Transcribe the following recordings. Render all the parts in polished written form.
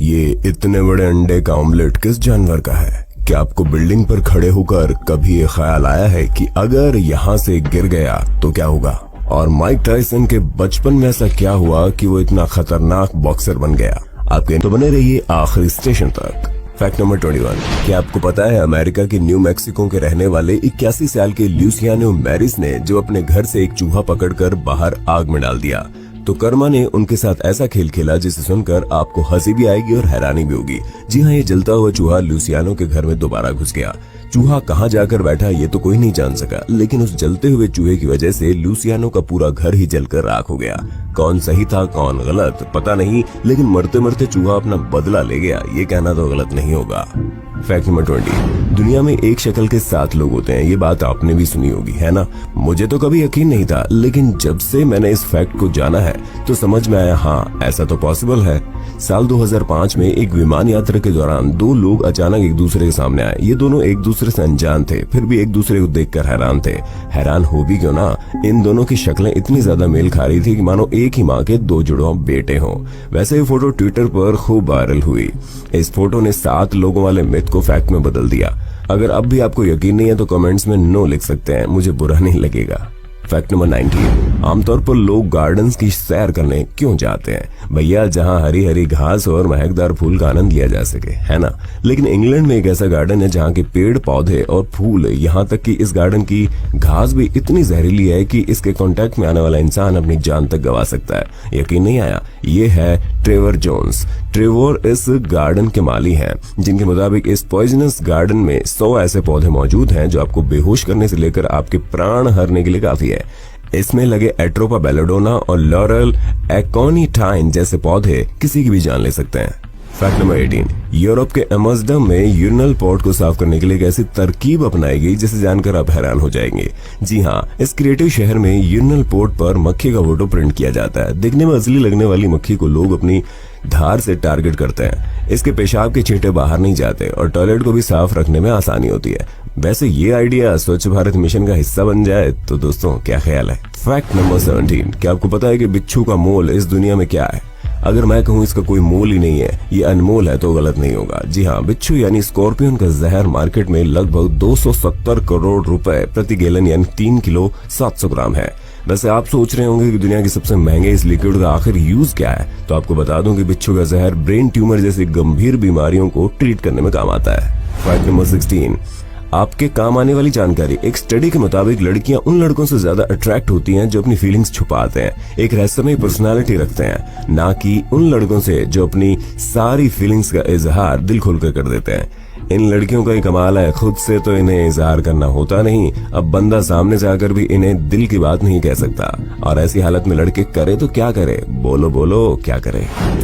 ये इतने बड़े अंडे का ऑमलेट किस जानवर का है? क्या आपको बिल्डिंग पर खड़े होकर कभी ये ख्याल आया है कि अगर यहाँ से गिर गया तो क्या होगा? और माइक टायसन के बचपन में ऐसा क्या हुआ कि वो इतना खतरनाक बॉक्सर बन गया? आपके तो बने रहिए आखिरी स्टेशन तक। Fact number 21। क्या आपको पता है अमेरिका के न्यू मैक्सिको के रहने वाले 81 साल के लुसियानो मैरिस ने जो अपने घर से एक चूहा पकड़कर बाहर आग में डाल दिया, तो कर्मा ने उनके साथ ऐसा खेल खेला जिसे सुनकर आपको हंसी भी आएगी और हैरानी भी होगी। जी हाँ, ये जलता हुआ चूहा लुसियानो के घर में दोबारा घुस गया। चूहा कहाँ जाकर बैठा ये तो कोई नहीं जान सका, लेकिन उस जलते हुए चूहे की वजह से लुसियानो का पूरा घर ही जलकर राख हो गया। कौन सही था कौन गलत पता नहीं, लेकिन मरते मरते चूहा अपना बदला ले गया, ये कहना तो गलत नहीं होगा। Fact number 20। दुनिया में एक शक्ल के 7 लोग होते हैं, ये बात आपने भी सुनी होगी, है ना? मुझे तो कभी यकीन नहीं था, लेकिन जब से मैंने इस फैक्ट को जाना है तो समझ में आया, हाँ ऐसा तो पॉसिबल है। साल 2005 में एक विमान यात्रा के दौरान 2 लोग अचानक एक दूसरे के सामने आए। ये दोनों एक दूसरे से अनजान थे, फिर भी एक दूसरे को देखकर हैरान थे। हैरान हो भी क्यों ना, इन दोनों की शक्लें इतनी ज्यादा मेल खा रही थी कि मानो एक ही माँ के 2 जुड़वा बेटे हों। वैसे ये फोटो ट्विटर पर खूब वायरल हुई। इस फोटो ने 7 लोगों वाले मिथ को फैक्ट में बदल दिया। अगर अब भी आपको यकीन नहीं है तो कमेंट्स में नो लिख सकते हैं, मुझे बुरा नहीं लगेगा। Fact number 19। आमतौर पर लोग गार्डन्स की सैर करने क्यों जाते हैं? भैया जहां हरी हरी घास और महकदार फूल का आनंद लिया जा सके, है ना? लेकिन इंग्लैंड में एक ऐसा गार्डन है जहां के पेड़ पौधे और फूल, यहाँ तक कि इस गार्डन की घास भी इतनी जहरीली है कि इसके कांटेक्ट में आने वाला इंसान अपनी जान तक गंवा सकता है। यकीन नहीं आया? ये है ट्रेवर जोन्स। ट्रेवर इस गार्डन के माली हैं, जिनके मुताबिक इस पॉइजनस गार्डन में 100 ऐसे पौधे मौजूद हैं जो आपको बेहोश करने से लेकर आपके प्राण हरने के लिए काफी है। इसमें लगे एट्रोपा बेलेडोना और लॉरल एकोनिटाइन जैसे पौधे किसी की भी जान ले सकते हैं। Fact number 18। यूरोप के एम्स्टर्डम में यूरिनल पोर्ट को साफ करने के लिए एक ऐसी तरकीब अपनाई गई जिसे जानकर आप हैरान हो जाएंगे। जी हाँ, इस क्रिएटिव शहर में यूरिनल पोर्ट पर मक्खी का फोटो प्रिंट किया जाता है। दिखने में असली लगने वाली मक्खी को लोग अपनी धार से टारगेट करते हैं। इसके पेशाब के छींटे बाहर नहीं जाते और टॉयलेट को भी साफ रखने में आसानी होती है। वैसे ये आइडिया स्वच्छ भारत मिशन का हिस्सा बन जाए तो दोस्तों क्या ख्याल है? Fact number 17। क्या आपको पता है कि बिच्छू का मोल इस दुनिया में क्या है? अगर मैं कहूँ इसका कोई मोल ही नहीं है, ये अनमोल है, तो गलत नहीं होगा। जी हाँ, बिच्छू यानी स्कॉर्पियन का जहर मार्केट में लगभग 270 करोड़ रुपए प्रति गैलन यानी 3 किलो 700 ग्राम है। वैसे आप सोच रहे होंगे कि दुनिया के सबसे महंगे इस लिक्विड का आखिर यूज क्या है, तो आपको बता दूं कि बिच्छू का जहर ब्रेन ट्यूमर जैसी गंभीर बीमारियों को ट्रीट करने में काम आता है। Fact number 16। आपके काम आने वाली जानकारी। एक स्टडी के मुताबिक लड़कियां उन लड़कों से ज्यादा अट्रैक्ट होती हैं जो अपनी फीलिंग्स छुपाते हैं, एक रहस्यमय पर्सनालिटी रखते हैं, ना कि उन लड़कों से जो अपनी सारी फीलिंग्स का इजहार दिल खोलकर कर देते हैं। इन लड़कियों का ही कमाल है, खुद से तो इन्हें इजहार करना होता नहीं, अब बंदा सामने से आकर भी इन्हें दिल की बात नहीं कह सकता। और ऐसी हालत में लड़के करे तो क्या करे? बोलो बोलो क्या करे?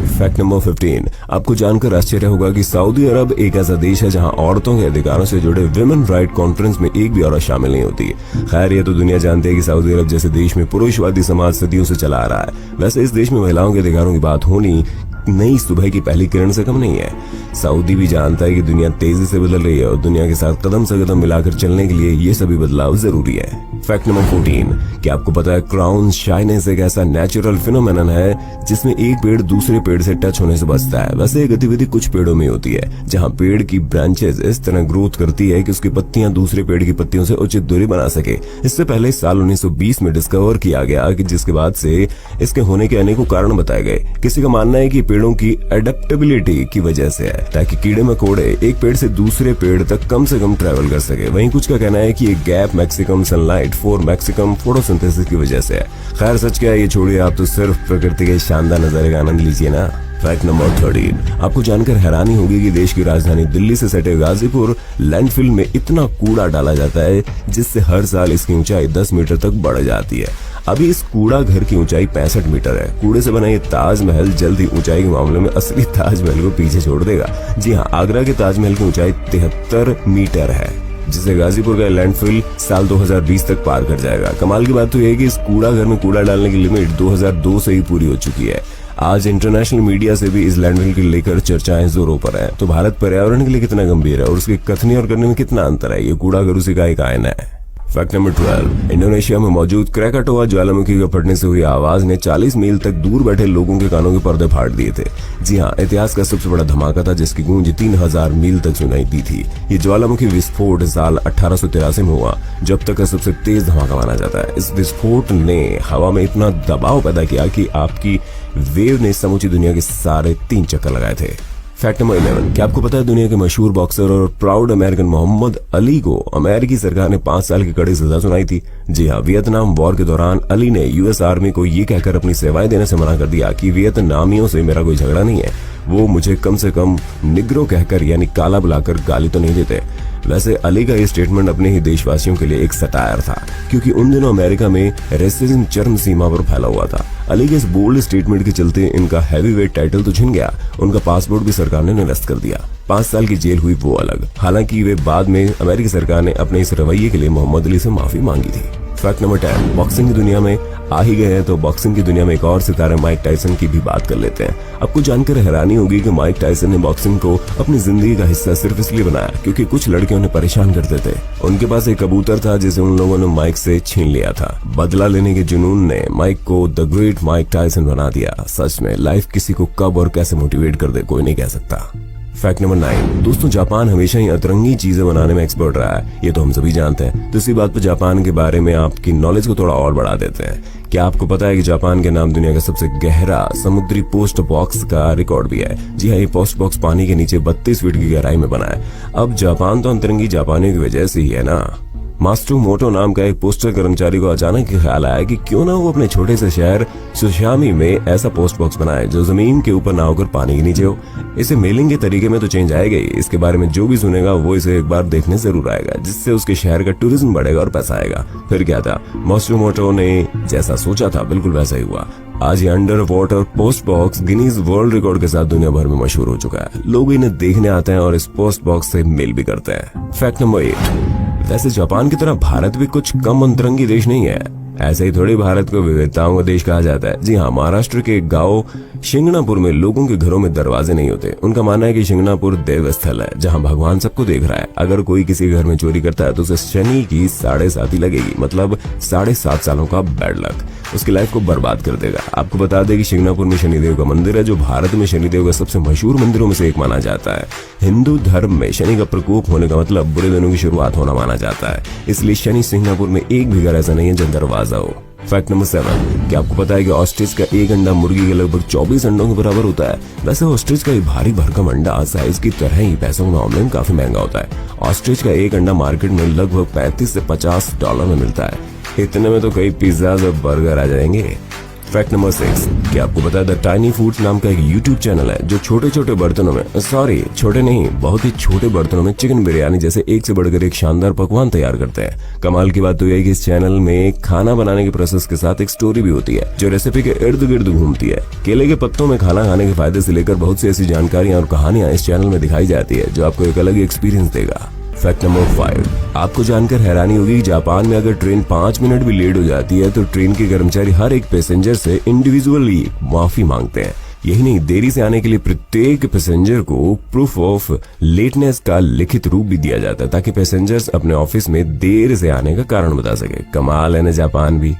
Fact number 15। आपको जानकर आश्चर्य होगा कि सऊदी अरब एक ऐसा देश है जहां औरतों के अधिकारों से जुड़े विमेन राइट कॉन्फ्रेंस में एक भी औरत शामिल नहीं होती। खैर, ये तो दुनिया जानती है कि सऊदी अरब जैसे देश में पुरुषवादी समाज सदियों से चला आ रहा है। वैसे इस देश में महिलाओं के अधिकारों की बात होनी नई सुबह की पहली किरण से कम नहीं है। सऊदी भी जानता है कि दुनिया तेजी से बदल रही है और दुनिया के साथ कदम से कदम मिलाकर चलने के लिए ये सभी बदलाव जरूरी है। Fact number 14। क्या आपको पता है क्राउन शाइनेस एक ऐसा नेचुरल फिनोमेनन है जिसमें एक पेड़ दूसरे पेड़ से टच होने से बचता है। वैसे ये गतिविधि कुछ पेड़ों में होती है, जहाँ पेड़ की ब्रांचेस इस तरह ग्रोथ करती है कि उसकी पत्तियां दूसरे पेड़ की पत्तियों से उचित दूरी बना सके। इससे पहले साल 1920 में डिस्कवर किया गया कि जिसके बाद से इसके होने के अनेकों कारण बताए गए। किसी का मानना है कि पेड़ों की एडेप्टेबिलिटी की वजह से है, ताकि कीड़े मकोड़े एक पेड़ से दूसरे पेड़ तक कम से कम ट्रेवल कर सके। वहीं कुछ का कहना है कि ये गैप मैक्सिकम सनलाइट फॉर मैक्सिकम फोटोसिंथेसिस की वजह से है। खैर सच क्या है ये छोड़िए, आप तो सिर्फ प्रकृति के शानदार नजारे का आनंद लीजिए ना। Fact number 13। आपको जानकर हैरानी होगी कि देश की राजधानी दिल्ली से सटे गाजीपुर लैंडफिल में इतना कूड़ा डाला जाता है जिससे हर साल इसकी ऊंचाई 10 मीटर तक बढ़ जाती है। अभी इस कूड़ा घर की ऊंचाई 65 मीटर है। कूड़े से बना ये ताजमहल जल्द ही ऊंचाई के मामले में असली ताजमहल को पीछे छोड़ देगा। जी हाँ, आगरा के ताजमहल की ऊंचाई 73 मीटर है, जिसे गाजीपुर का लैंडफिल साल 2020 तक पार कर जाएगा। कमाल की बात तो यह है कि इस कूड़ा घर में कूड़ा डालने की लिमिट 2002 से ही पूरी हो चुकी है। आज इंटरनेशनल मीडिया से भी इस लैंडफिल को लेकर चर्चाएं जोरों पर है। तो भारत पर्यावरण के लिए कितना गंभीर है और उसकी कथनी और करने में कितना अंतर है, ये कूड़ा घर उसी का एक आईना है। फैक्ट नंबर 12, इंडोनेशिया में मौजूद क्रेकाटोआ ज्वालामुखी के फटने से हुई आवाज ने 40 मील तक दूर बैठे लोगों के कानों के पर्दे फाड़ दिए थे। जी हाँ, इतिहास का सबसे बड़ा धमाका था जिसकी गूंज 3000 मील तक सुनाई दी थी। ये ज्वालामुखी विस्फोट साल 1883 में हुआ, जब तक का सबसे तेज धमाका माना जाता है। इस विस्फोट ने हवा में इतना दबाव पैदा किया कि आपकी वेव ने समूची दुनिया के सारे 3 चक्कर लगाए थे। फैक्ट नंबर 11, क्या आपको पता है दुनिया के मशहूर बॉक्सर और प्राउड अमेरिकन मोहम्मद अली को अमेरिकी सरकार ने 5 साल की कड़ी सजा सुनाई थी। जी हाँ, वियतनाम वॉर के दौरान अली ने यूएस आर्मी को ये कहकर अपनी सेवाएं देने से मना कर दिया कि वियतनामियों से मेरा कोई झगड़ा नहीं है, वो मुझे कम से कम निग्रो कहकर यानी काला बुलाकर गाली तो नहीं देते। वैसे अली का ये स्टेटमेंट अपने ही देशवासियों के लिए एक सटायर था, क्योंकि उन दिनों अमेरिका में रेसिज्म चरम सीमा पर फैला हुआ था। अली के इस बोल्ड स्टेटमेंट के चलते इनका हैवीवेट टाइटल तो छिन गया, उनका पासपोर्ट भी सरकार ने निरस्त कर दिया। 5 साल की जेल हुई वो अलग। हालांकि वे बाद में अमेरिकी सरकार ने अपने इस रवैये के लिए मोहम्मद अली से माफी मांगी थी। फैक्ट नंबर 10, बॉक्सिंग की दुनिया में आ ही गए हैं तो बॉक्सिंग की दुनिया में एक और सितारे माइक टायसन की भी बात कर लेते हैं। आपको जानकर हैरानी होगी कि माइक टायसन ने बॉक्सिंग को अपनी जिंदगी का हिस्सा सिर्फ इसलिए बनाया क्योंकि कुछ लड़के उन्हें परेशान करते थे। उनके पास एक कबूतर था जिसे उन लोगों ने माइक से छीन लिया था। बदला लेने के जुनून ने माइक को द ग्रेट माइक टायसन बना दिया। सच में लाइफ किसी को कब और कैसे मोटिवेट कर दे कोई नहीं कह सकता। फैक्ट नंबर 9, दोस्तों जापान हमेशा ही अतरंगी चीजें बनाने में एक्सपर्ट रहा है, ये तो हम सभी जानते हैं। तो इसी बात पर जापान के बारे में आपकी नॉलेज को थोड़ा और बढ़ा देते हैं। क्या आपको पता है कि जापान के नाम दुनिया का सबसे गहरा समुद्री पोस्ट बॉक्स का रिकॉर्ड भी है? जी हाँ, ये पोस्ट बॉक्स पानी के नीचे 32 फीट की गहराई में बना है। अब जापान तो अंतरंगी जापानियों की वजह से ही है ना। मास्टो मोटो नाम का एक पोस्टर कर्मचारी को अचानक ख्याल आया कि क्यों ना वो अपने छोटे से शहर सुशामी में ऐसा पोस्ट बॉक्स बनाए जो जमीन के ऊपर ना होकर पानी के नीचे हो। इसे मेलिंग के तरीके में तो चेंज आएगा ही, इसके बारे में जो भी सुनेगा वो इसे एक बार देखने जरूर आएगा, जिससे उसके शहर का टूरिज्म बढ़ेगा और पैसा आएगा। फिर क्या था, मास्टो मोटो ने जैसा सोचा था बिल्कुल वैसा ही हुआ। आज ये under water post box Guinness world record के साथ दुनिया भर में मशहूर हो चुका है। लोग इन्हें देखने आते हैं और इस पोस्ट बॉक्स से मेल भी करते हैं। फैक्ट नंबर 8, वैसे जापान की तरह भारत भी कुछ कम अंतरंगी देश नहीं है। ऐसे ही थोड़ी भारत को विविधताओं का देश कहा जाता है। जी हाँ, महाराष्ट्र के गांव शिंगणापुर में लोगों के घरों में दरवाजे नहीं होते। उनका मानना है कि शिंगणापुर देव स्थल है जहाँ भगवान सबको देख रहा है। अगर कोई किसी घर में चोरी करता है तो उसे शनि की 7.5 लगेगी, मतलब 7.5 सालों का बैड लक उसकी लाइफ को बर्बाद कर देगा। आपको बता दें कि शिंगणापुर में शनिदेव का मंदिर है, जो भारत में शनिदेव का सबसे मशहूर मंदिरों में से एक माना जाता है। हिंदू धर्म में शनि का प्रकोप होने का मतलब बुरे दिनों की शुरुआत होना माना जाता है, इसलिए शनि सिंगापुर में एक भी घर ऐसा नहीं है जहाँ दरवाजा हो। फैक्ट नंबर 7, क्या आपको पता है कि ऑस्ट्रिच का एक अंडा मुर्गी के लगभग 24 अंडों के बराबर होता है? वैसे ऑस्ट्रिच का ये भारी भरकम अंडा साइज की तरह ही पैसों के मामले में काफी महंगा होता है। ऑस्ट्रिच का एक अंडा मार्केट में लगभग 35 से 50 डॉलर में मिलता है। इतने में तो कई पिज्जा और बर्गर आ जाएंगे। फैक्ट नंबर 6, क्या आपको पता है द टाइनी फूड्स नाम का एक यूट्यूब चैनल है जो छोटे छोटे बर्तनों में, सॉरी छोटे नहीं, बहुत ही छोटे बर्तनों में चिकन बिरयानी जैसे एक से बढ़कर एक शानदार पकवान तैयार करते हैं। कमाल की बात तो यह है कि इस चैनल में खाना बनाने के प्रोसेस के साथ एक स्टोरी भी होती है जो रेसिपी के इर्द गिर्द घूमती है। केले के पत्तों में खाना खाने के फायदे से लेकर बहुत सी ऐसी जानकारियां और कहानियां इस चैनल में दिखाई जाती है जो आपको एक अलग ही एक्सपीरियंस देगा। फैक्ट नंबर 5, आपको जानकर हैरानी होगी कि जापान में अगर ट्रेन 5 मिनट भी लेट हो जाती है तो ट्रेन के कर्मचारी हर एक पैसेंजर से इंडिविजुअली माफी मांगते हैं। यही नहीं, देरी से आने के लिए प्रत्येक पैसेंजर को प्रूफ ऑफ लेटनेस का लिखित रूप भी दिया जाता है ताकि पैसेंजर्स अपने ऑफिस में देर से आने का कारण बता सके। कमाल है ना जापान भी।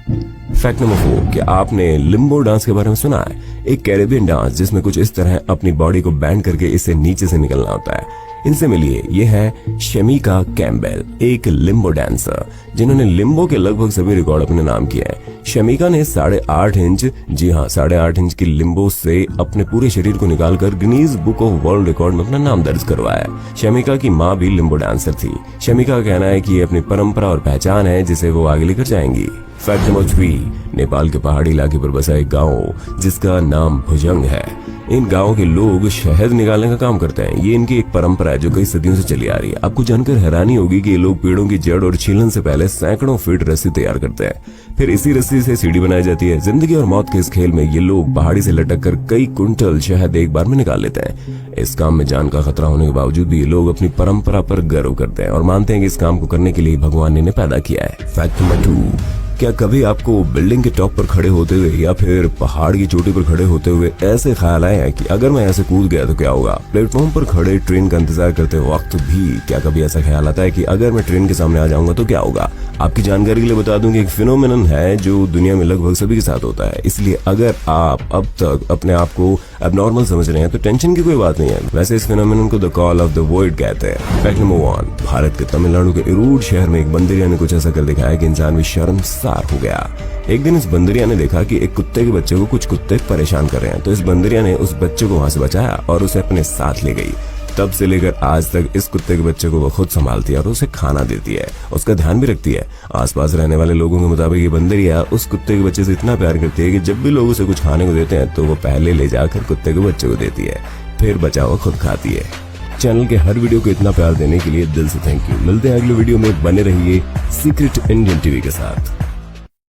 फैक्ट नंबर 4, क्या आपने लिम्बो डांस के बारे में सुना है? एक कैरेबियन डांस जिसमें कुछ इस तरह अपनी बॉडी को बैंड करके इससे नीचे से निकलना होता है। इनसे मिलिए, ये है शमीका कैम्बेल, एक लिम्बो डांसर जिन्होंने लिम्बो के लगभग सभी रिकॉर्ड अपने नाम किए हैं। शमीका ने 8.5 इंच, जी हाँ 8.5 इंच की लिम्बो से अपने पूरे शरीर को निकालकर Guinness book of world record में अपना नाम दर्ज करवाया। शमीका की माँ भी लिम्बो डांसर थी। शमीका का कहना है कि ये अपनी परंपरा और पहचान है जिसे वो आगे लेकर जाएंगी। फैक्ट नंबर 3, नेपाल के पहाड़ी इलाके पर बसा एक गाँव जिसका नाम भुजंग है। इन गाँव के लोग शहद निकालने का काम करते हैं। ये इनकी एक परंपरा है जो कई सदियों से चली आ रही है। आपको जानकर हैरानी होगी कि ये लोग पेड़ों की जड़ और छीलन से पहले सैकड़ों फीट रस्सी तैयार करते हैं, फिर इसी रस्सी से सीढ़ी बनाई जाती है। जिंदगी और मौत के इस खेल में ये लोग पहाड़ी से लटक कर कई कुंटल शहद एक बार में निकाल लेते हैं। इस काम में जान का खतरा होने के बावजूद भी ये लोग अपनी परंपरा पर गर्व करते हैं और मानते हैं कि इस काम को करने के लिए भगवान ने इन्हें पैदा किया है। फैक्ट नंबर 2, क्या कभी आपको बिल्डिंग के टॉप पर खड़े होते हुए या फिर पहाड़ की चोटी पर खड़े होते हुए ऐसे ख्याल आए हैं कि अगर मैं ऐसे कूद गया तो क्या होगा? प्लेटफॉर्म पर खड़े ट्रेन का इंतजार करते वक्त भी क्या कभी ऐसा ख्याल आता है कि अगर मैं ट्रेन के सामने आ जाऊंगा तो क्या होगा? आपकी जानकारी के लिए बता दूं कि एक फिनोमेनन है जो दुनिया में लगभग सभी के साथ होता है। इसलिए अगर आप अब तक अपने आप को एबनॉर्मल समझ रहे हैं तो टेंशन की कोई बात नहीं है। वैसे इस फिनोमेनन को the call of the void कहते हैं। फैक्ट नंबर 1, भारत के तमिलनाडु के इरूड शहर में एक बंदरिया ने कुछ ऐसा कर दिखाया कि इंसान भी शर्मसार हो गया। एक दिन इस बंदरिया ने देखा कि एक कुत्ते के बच्चे को कुछ कुत्ते परेशान कर रहे हैं, तो इस बंदरिया ने उस बच्चे को वहां से बचाया और उसे अपने साथ ले गई। तब से लेकर आज तक इस कुत्ते के बच्चे को वो खुद संभालती है और उसे खाना देती है, उसका ध्यान भी रखती है। आसपास रहने वाले लोगों के मुताबिक ये बंदरिया उस कुत्ते के बच्चे से इतना प्यार करती है कि जब भी लोग उसे कुछ खाने को देते हैं तो वो पहले ले जाकर कुत्ते के बच्चे को देती है, फिर बचा हुआ खुद खाती है। चैनल के हर वीडियो को इतना प्यार देने के लिए दिल से थैंक यू। मिलते हैं अगले वीडियो में, बने रहिए सीक्रेट इंडियन टीवी के साथ।